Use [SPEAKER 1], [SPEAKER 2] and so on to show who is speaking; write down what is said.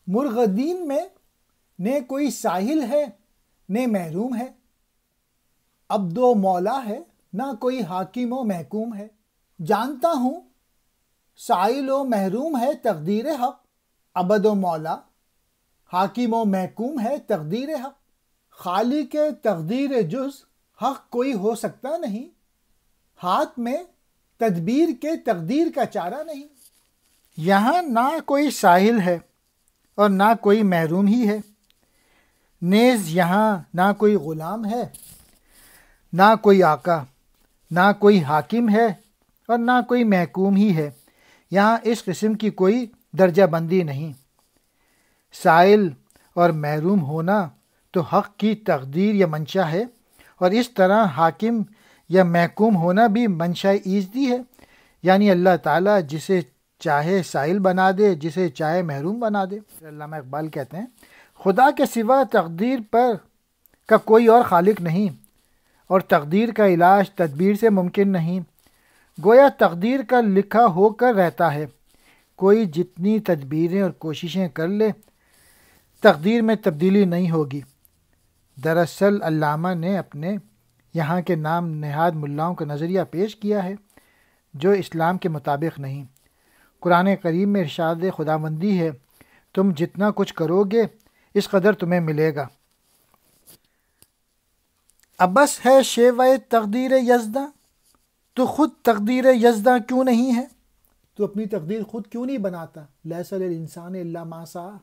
[SPEAKER 1] مرغدین میں نہ کوئی ساحل ہے نہ محروم ہے، عبد و مولا ہے نہ کوئی حاکم و محکوم ہے۔ جانتا ہوں سائل و محروم ہے تقدیر حق، عبد و مولا حاکم و محکوم ہے تقدیر حق۔ خالق تقدیر جز حق کوئی ہو سکتا نہیں، ہاتھ میں تدبیر کے تقدیر کا چارہ نہیں۔ یہاں نہ کوئی ساحل ہے اور نہ کوئی محروم ہی ہے، نیز یہاں نہ کوئی غلام ہے نہ کوئی آقا، نہ کوئی حاکم ہے اور نہ کوئی محکوم ہی ہے۔ یہاں اس قسم کی کوئی درجہ بندی نہیں۔ سائل اور محروم ہونا تو حق کی تقدیر یا منشا ہے، اور اس طرح حاکم یا محکوم ہونا بھی منشا ایزدی ہے، یعنی اللہ تعالیٰ جسے چاہے سائل بنا دے، جسے چاہے محروم بنا دے۔ علامہ اقبال کہتے ہیں خدا کے سوا تقدیر پر کا کوئی اور خالق نہیں، اور تقدیر کا علاج تدبیر سے ممکن نہیں۔ گویا تقدیر کا لکھا ہو کر رہتا ہے، کوئی جتنی تدبیریں اور کوششیں کر لے تقدیر میں تبدیلی نہیں ہوگی۔ دراصل علامہ نے اپنے یہاں کے نام نہاد ملاؤں کا نظریہ پیش کیا ہے جو اسلام کے مطابق نہیں۔ قرآن کریم میں ارشاد خداوندی ہے، تم جتنا کچھ کرو گے اس قدر تمہیں ملے گا۔ ابس ہے شیوہ تقدیر یزداں، تو خود تقدیر یزداں کیوں نہیں ہے؟ تو اپنی تقدیر خود کیوں نہیں بناتا؟ لیس للانسان الا ما سعی۔